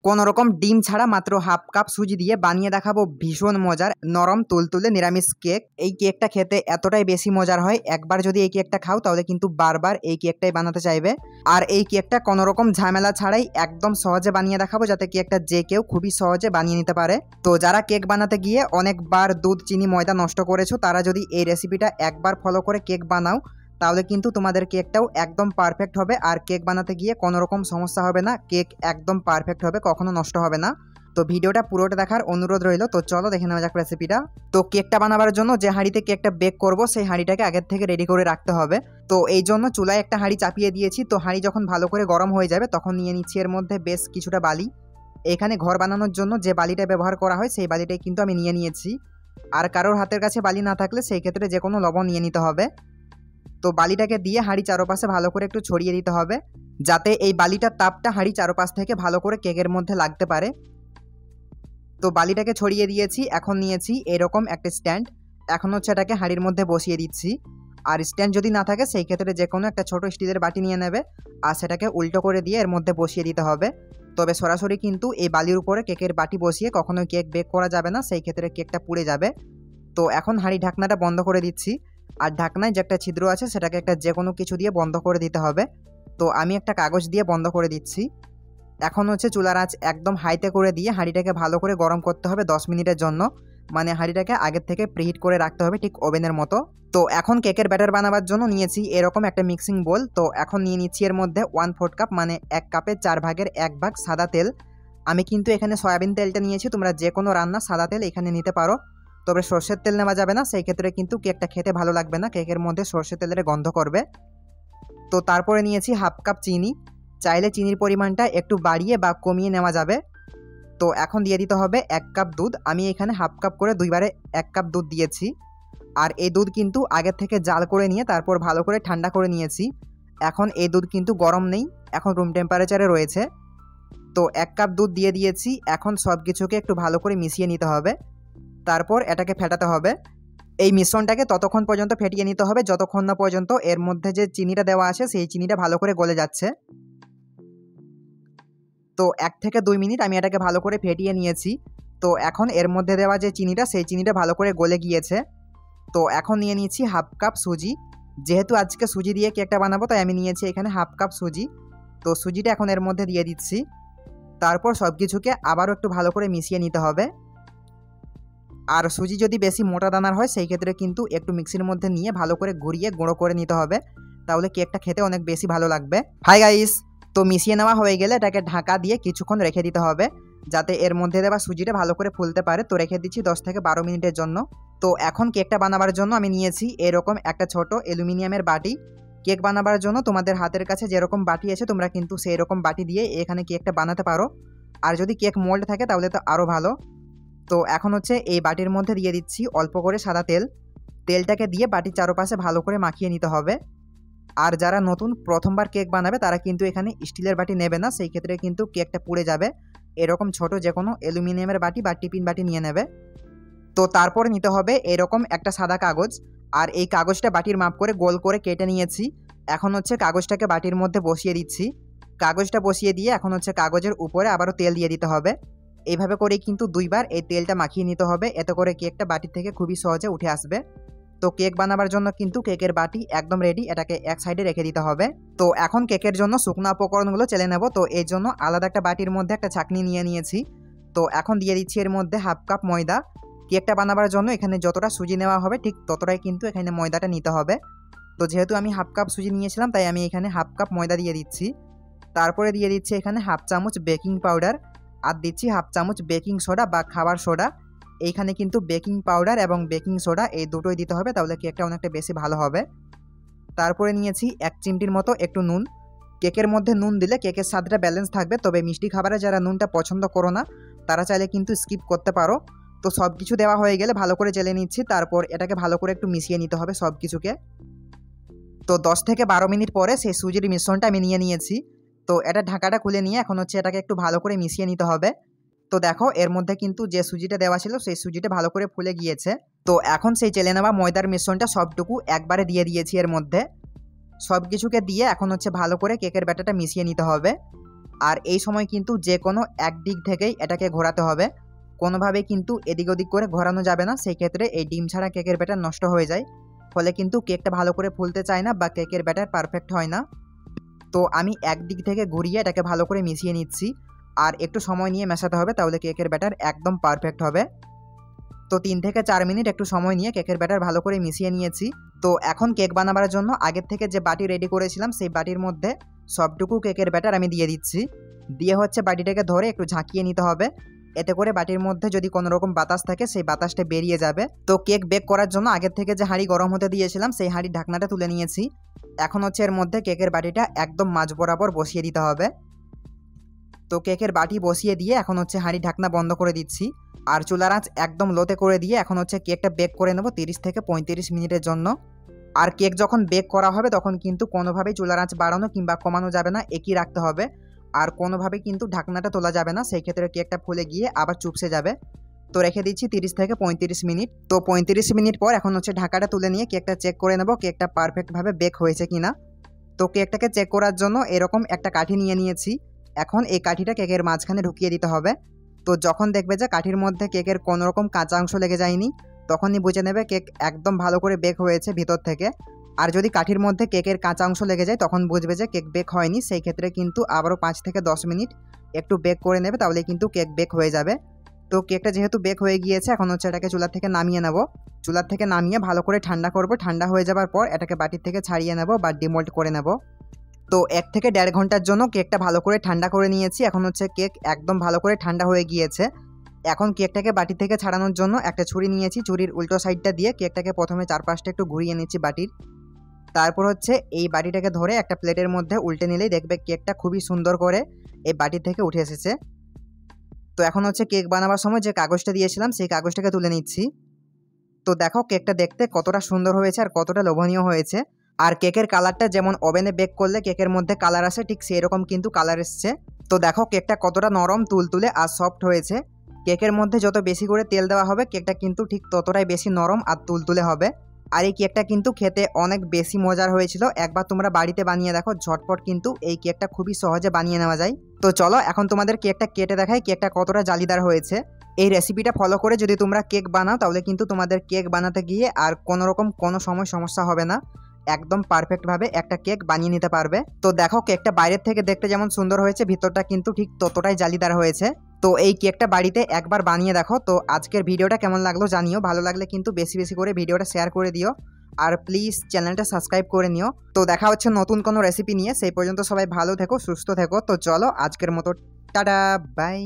কোনো রকম ডিম ছাড়া মাত্র হাফ কাপ সুজি দিয়ে বানিয়ে দেখাবো ভীষণ মজার নরম তুলতুলে নিরামিষ কেক। এই কেকটা খেতে এতটাই বেশি মজার হয়, একবার যদি এই কেকটা খাও তাহলে কিন্তু বারবার এই কেকটাই বানাতে চাইবে। আর এই কেকটা কোনো রকম ঝামেলা ছাড়াই একদম সহজে বানিয়ে দেখাবো, যাতে কেকটা যে কেউ খুবই সহজে বানিয়ে নিতে পারে। তো যারা কেক বানাতে গিয়ে অনেকবার দুধ চিনি ময়দা নষ্ট করেছো, তারা যদি এই রেসিপিটা একবার ফলো করে কেক বানাও তাহলে কিন্তু তোমাদের কেকটাও একদম পারফেক্ট হবে। আর কেক বানাতে গিয়ে কোনো রকম সমস্যা হবে না, কেক একদম পারফেক্ট হবে, কখনো নষ্ট হবে না। তো ভিডিওটা পুরোটা দেখার অনুরোধ রইল। তো চলো দেখে নেওয়া যাক রেসিপিটা। তো কেকটা বানাবার জন্য যে হাঁড়িতে কেকটা বেক করব সেই হাঁড়িটাকে আগের থেকে রেডি করে রাখতে হবে। তো এই জন্য চুলায় একটা হাঁড়ি চাপিয়ে দিয়েছি। তো হাঁড়ি যখন ভালো করে গরম হয়ে যাবে তখন নিয়ে নিচ্ছি এর মধ্যে বেশ কিছুটা বালি। এখানে ঘর বানানোর জন্য যে বালিটা ব্যবহার করা হয় সেই বালিটাই কিন্তু আমি নিয়ে নিয়েছি। আর কারোর হাতের কাছে বালি না থাকলে সেই ক্ষেত্রে যে কোনো লবণ নিয়ে নিতে হবে। তো বালিটাকে দিয়ে হাঁড়ি চারপাশে ভালো করে একটু ছড়িয়ে দিতে হবে, যাতে এই বালিটার তাপটা হাঁড়ি চারপাশ থেকে ভালো করে কেকের মধ্যে লাগতে পারে। তো বালিটাকে ছড়িয়ে দিয়েছি। এখন নিয়েছি এরকম একটা স্ট্যান্ড। এখন হচ্ছে এটাকে হাঁড়ির মধ্যে বসিয়ে দিচ্ছি। আর স্ট্যান্ড যদি না থাকে সেই ক্ষেত্রে যে কোনো একটা ছোটো স্টিলের বাটি নিয়ে নেবে আর সেটাকে উল্টো করে দিয়ে এর মধ্যে বসিয়ে দিতে হবে। তবে সরাসরি কিন্তু এই বালির উপরে কেকের বাটি বসিয়ে কখনোই কেক বেক করা যাবে না, সেই ক্ষেত্রে কেকটা পুড়ে যাবে। তো এখন হাঁড়ি ঢাকনাটা বন্ধ করে দিচ্ছি। আর ঢাকনায় যে একটা ছিদ্র আছে সেটাকে একটা যে কোনো কিছু দিয়ে বন্ধ করে দিতে হবে। তো আমি একটা কাগজ দিয়ে বন্ধ করে দিচ্ছি। এখন হচ্ছে চুলার আঁচ একদম হাইতে করে দিয়ে হাঁড়িটাকে ভালো করে গরম করতে হবে 10 মিনিটের জন্য। মানে হাঁড়িটাকে আগের থেকে প্রিহিট করে রাখতে হবে ঠিক ওভেনের মতো। তো এখন কেকের ব্যাটার বানাবার জন্য নিয়েছি এরকম একটা মিক্সিং বোল। তো এখন নিয়ে নিচ্ছি এর মধ্যে 1/4 কাপ মানে 1 কাপের 4 ভাগের 1 ভাগ সাদা তেল। আমি কিন্তু এখানে সয়াবিন তেলটা নিয়েছি, তোমরা যে কোনো রান্না সাদা তেল এখানে নিতে পারো। তবে সর্ষের তেল নেওয়া যাবে না, সেই ক্ষেত্রে কিন্তু কেকটা খেতে ভালো লাগবে না, কেকের মধ্যে সর্ষের তেলের গন্ধ করবে। তো তারপরে নিয়েছি হাফ কাপ চিনি। চাইলে চিনির পরিমাণটা একটু বাড়িয়ে বা কমিয়ে নেওয়া যাবে। তো এখন দিয়ে দিতে হবে 1 কাপ দুধ। আমি এখানে হাফ কাপ করে দুইবারে 1 কাপ দুধ দিয়েছি। আর এই দুধ কিন্তু আগের থেকে জাল করে নিয়ে তারপর ভালো করে ঠান্ডা করে নিয়েছি। এখন এই দুধ কিন্তু গরম নেই, এখন রুম টেম্পারেচারে রয়েছে। তো 1 কাপ দুধ দিয়ে দিয়েছি। এখন সব কিছুকে একটু ভালো করে মিশিয়ে নিতে হবে, তারপর এটাকে ফেটাতে হবে। এই মিশ্রণটাকে ততক্ষণ পর্যন্ত ফেটিয়ে নিতে হবে যতক্ষণ না পর্যন্ত এর মধ্যে যে চিনিটা দেওয়া আছে সেই চিনিটা ভালো করে গলে যাচ্ছে। তো 1 থেকে 2 মিনিট আমি এটাকে ভালো করে ফেটিয়ে নিয়েছি। তো এখন এর মধ্যে দেওয়া যে চিনিটা সেই চিনিটা ভালো করে গলে গিয়েছে। তো এখন নিয়ে নিয়েছি হাফ কাপ সুজি। যেহেতু আজকে সুজি দিয়ে কেকটা বানাবো তাই আমি নিয়েছি এখানে হাফ কাপ সুজি। তো সুজিটা এখন এর মধ্যে দিয়ে দিচ্ছি। তারপর সব কিছুকে আবারও একটু ভালো করে মিশিয়ে নিতে হবে। আর সুজি যদি বেশি মোটা দানার হয় সেই ক্ষেত্রে কিন্তু একটু মিক্সির মধ্যে নিয়ে ভালো করে ঘুরিয়ে গুঁড়ো করে নিতে হবে, তাহলে কেকটা খেতে অনেক বেশি ভালো লাগবে। হাই গাইস, তো মিশিয়ে নেওয়া হয়ে গেলে এটাকে ঢাকা দিয়ে কিছুক্ষণ রেখে দিতে হবে, যাতে এর মধ্যে দেওয়া সুজিটা ভালো করে ফুলতে পারে। তো রেখে দিচ্ছি 10 থেকে 12 মিনিটের জন্য। তো এখন কেকটা বানাবার জন্য আমি নিয়েছি এরকম একটা ছোট অ্যালুমিনিয়ামের বাটি। কেক বানাবার জন্য তোমাদের হাতের কাছে যেরকম বাটি আছে তোমরা কিন্তু সেই রকম বাটি দিয়ে এখানে কেকটা বানাতে পারো। আর যদি কেক মোল্ড থাকে তাহলে তো আরও ভালো। তো এখন হচ্ছে এই বাটির মধ্যে দিয়ে দিচ্ছি অল্প করে সাদা তেল। তেলটাকে দিয়ে বাটির চারপাশে ভালো করে মাখিয়ে নিতে হবে। আর যারা নতুন প্রথমবার কেক বানাবে তারা কিন্তু এখানে স্টিলের বাটি নেবে না, সেই ক্ষেত্রে কিন্তু কেকটা পুড়ে যাবে। এরকম ছোট যে কোনো অ্যালুমিনিয়ামের বাটি বা টিফিন বাটি নিয়ে নেবে। তো তারপরে নিতে হবে এরকম একটা সাদা কাগজ। আর এই কাগজটা বাটির মাপ করে গোল করে কেটে নিয়েছি। এখন হচ্ছে কাগজটাকে বাটির মধ্যে বসিয়ে দিচ্ছি। কাগজটা বসিয়ে দিয়ে এখন হচ্ছে কাগজের উপরে আবারও তেল দিয়ে দিতে হবে। এইভাবে করেই কিন্তু দুইবার এই তেলটা মাখিয়ে নিতে হবে, এতে করে কেকটা বাটি থেকে খুবই সহজে উঠে আসবে। তো কেক বানাবার জন্য কিন্তু কেকের বাটি একদম রেডি, এটাকে এক সাইডে রেখে দিতে হবে। তো এখন কেকের জন্য শুকনো উপকরণগুলো চেলে নেব। তো এর জন্য আলাদা একটা বাটির মধ্যে একটা ছাঁকনি নিয়ে নিয়েছি। তো এখন দিয়ে দিচ্ছি এর মধ্যে হাফ কাপ ময়দা। কেকটা বানাবার জন্য এখানে যতটা সুজি নেওয়া হবে ঠিক ততটাই কিন্তু এখানে ময়দাটা নিতে হবে। তো যেহেতু আমি হাফ কাপ সুজি নিয়েছিলাম তাই আমি এখানে হাফ কাপ ময়দা দিয়ে দিচ্ছি। তারপরে দিয়ে দিচ্ছি এখানে হাফ চামচ বেকিং পাউডার। আর দিচ্ছি হাফ চামচ বেকিং সোডা বা খাবার সোডা। এইখানে কিন্তু বেকিং পাউডার এবং বেকিং সোডা এই দুটোই দিতে হবে, তাহলে কেকটা অনেকটা বেশি ভালো হবে। তারপরে নিয়েছি 1 চিমটির মতো একটু নুন। কেকের মধ্যে নুন দিলে কেকের স্বাদটা ব্যালেন্স থাকবে, তবে মিষ্টি খাবারে যারা নুনটা পছন্দ করো না তারা চাইলে কিন্তু স্কিপ করতে পারো। তো সব কিছু দেওয়া হয়ে গেলে ভালো করে চেলে নিচ্ছি। তারপর এটাকে ভালো করে একটু মিশিয়ে নিতে হবে সব কিছুকে। তো 10 থেকে 12 মিনিট পরে সেই সুজির মিশ্রণটা আমি নিয়ে নিয়েছি। তো এটা ঢাকাটা খুলে নিয়ে এখন হচ্ছে এটাকে একটু ভালো করে মিশিয়ে নিতে হবে। তো দেখো এর মধ্যে কিন্তু যে সুজিটা দেওয়া ছিল সেই সুজিটা ভালো করে ফুলে গিয়েছে। তো এখন সেই চেলে নেওয়া ময়দার মিশ্রণটা সবটুকু একবারে দিয়ে দিয়েছি এর মধ্যে। সব কিছুকে দিয়ে এখন হচ্ছে ভালো করে কেকের ব্যাটারটা মিশিয়ে নিতে হবে। আর এই সময় কিন্তু যে কোনো এক দিক থেকেই এটাকে ঘোরাতে হবে, কোনোভাবেই কিন্তু এদিক ওদিক করে ঘোরানো যাবে না। সেই ক্ষেত্রে এই ডিম ছাড়া কেকের ব্যাটার নষ্ট হয়ে যায়, ফলে কিন্তু কেকটা ভালো করে ফুলতে চায় না বা কেকের ব্যাটার পারফেক্ট হয় না। তো আমি একদিক থেকে ঘুরিয়ে এটাকে ভালো করে মিশিয়ে নিচ্ছি, আর একটু সময় নিয়ে মেশাতে হবে, তাহলে কেকের ব্যাটার একদম পারফেক্ট হবে। তো 3 থেকে 4 মিনিট একটু সময় নিয়ে কেকের ব্যাটার ভালো করে মিশিয়ে নিয়েছি। তো এখন কেক বানাবার জন্য আগের থেকে যে বাটি রেডি করেছিলাম সেই বাটির মধ্যে সবটুকু কেকের ব্যাটার আমি দিয়ে দিচ্ছি। দিয়ে হচ্ছে বাটিটাকে ধরে একটু ঝাঁকিয়ে নিতে হবে, এতে করে বাটির মধ্যে যদি কোনো রকম বাতাস থাকে সেই বাতাসটা বেরিয়ে যাবে। তো কেক বেক করার জন্য আগের থেকে যে হাঁড়ি গরম হতে দিয়েছিলাম সেই হাঁড়ির ঢাকনাটা তুলে নিয়েছি। এখন হচ্ছে এর মধ্যে কেকের বাটিটা একদম মাঝ বরাবর বসিয়ে দিতে হবে। তো কেকের বাটি বসিয়ে দিয়ে এখন হচ্ছে হাঁড়ি ঢাকনা বন্ধ করে দিচ্ছি, আর চুলার আঁচ একদম লোতে করে দিয়ে এখন হচ্ছে কেকটা বেক করে নেব 30 থেকে 35 মিনিটের জন্য। আর কেক যখন বেক করা হবে তখন কিন্তু কোনোভাবেই চুলার আঁচ বাড়ানো কিংবা কমানো যাবে না, একই রাখতে হবে। আর কোনোভাবেই কিন্তু ঢাকনাটা তোলা যাবে না, সেই ক্ষেত্রে কেকটা ফুলে গিয়ে আবার চুপসে যাবে। তো রেখে দিচ্ছি 30 থেকে 35 মিনিট। তো 35 মিনিট পর এখন হচ্ছে ঢাকাটা তুলে নিয়ে কেকটা চেক করে নেব কেকটা পারফেক্টভাবে বেক হয়েছে কিনা। তো কেকটাকে চেক করার জন্য এরকম একটা কাঠি নিয়ে নিয়েছি। এখন এই কাঠিটা কেকের মাঝখানে ঢুকিয়ে দিতে হবে। তো যখন দেখবে যে কাঠির মধ্যে কেকের কোনো রকম কাঁচা অংশ লেগে যায়নি, তখনই বুঝে নেবে কেক একদম ভালো করে বেক হয়েছে ভিতর থেকে। আর যদি কাঠির মধ্যে কেকের কাঁচা অংশ লেগে যায় তখন বুঝবে যে কেক বেক হয়নি, সেই ক্ষেত্রে কিন্তু আবারও 5 থেকে 10 মিনিট একটু বেক করে নেবে, তাহলে কিন্তু কেক বেক হয়ে যাবে। তো কেকটা যেহেতু বেক হয়ে গিয়েছে এখন হচ্ছে এটাকে চুলা থেকে নামিয়ে নেব। চুলার থেকে নামিয়ে ভালো করে ঠান্ডা করব, ঠান্ডা হয়ে যাবার পর এটাকে বাটির থেকে ছাড়িয়ে নেব বা ডিমোল্ড করে নেব। তো 1 থেকে 1.5 ঘন্টার জন্য কেকটা ভালো করে ঠান্ডা করে নিয়েছি। এখন হচ্ছে কেক একদম ভালো করে ঠান্ডা হয়ে গিয়েছে। এখন কেকটাকে বাটি থেকে ছাড়ানোর জন্য একটা ছুরি নিয়েছি, ছুরির উল্টো সাইডটা দিয়ে কেকটাকে প্রথমে চারপাশটা একটু ঘুরিয়ে নিচ্ছি বাটির। তারপর হচ্ছে এই বাটিটাকে ধরে একটা প্লেটের মধ্যে উল্টে নিলেই দেখবে কেকটা খুবই সুন্দর করে এই বাটি থেকে উঠে এসেছে। তো এখন হচ্ছে কেক বানাবার সময় যে কাগজটা দিয়েছিলাম সেই কাগজটাকে তুলে নিচ্ছি। তো দেখো কেকটা দেখতে কতটা সুন্দর হয়েছে আর কতটা লোভনীয় হয়েছে। আর কেকের কালারটা যেমন ওভেনে বেক করলে কেকের মধ্যে কালার আসে, ঠিক সেই রকম কিন্তু কালার এসছে। তো দেখো কেকটা কতটা নরম, তুলতুলে আর সফট হয়েছে। কেকের মধ্যে যত বেশি করে তেল দেওয়া হবে কেকটা কিন্তু ঠিক ততটাই বেশি নরম আর তুলতুলে হবে। আর এই কেকটা কিন্তু খেতে অনেক বেশি মজার হয়েছিল। একবার তোমরা বাড়িতে বানিয়ে দেখো, ঝটপট কিন্তু এই কেকটা খুবই সহজে বানিয়ে নেওয়া যায়। তো চলো এখন তোমাদের কেকটা কেটে দেখাই কেকটা কতটা জালিদার হয়েছে। এই রেসিপিটা ফলো করে যদি তোমরা কেক বানাও তাহলে কিন্তু তোমাদের কেক বানাতে গিয়ে আর কোনো রকম কোনো সময় সমস্যা হবে না, একদম পারফেক্টভাবে একটা কেক বানিয়ে নিতে পারবে। তো দেখো কেকটা বাইরের থেকে দেখতে যেমন সুন্দর হয়েছে, ভিতরটা কিন্তু ঠিক ততটাই জালিদার হয়েছে। তো এই কেকটা বাড়িতে একবার বানিয়ে দেখো। তো আজকের ভিডিওটা কেমন লাগলো জানিও, ভালো লাগলে কিন্তু বেশি বেশি করে ভিডিওটা শেয়ার করে দিও, আর প্লিজ চ্যানেলটা সাবস্ক্রাইব করে নিও। তো দেখা হচ্ছে নতুন কোনো রেসিপি নিয়ে, সেই পর্যন্ত সবাই ভালো থেকো, সুস্থ থেকো। তো চলো আজকের মতো টাটা, বাই।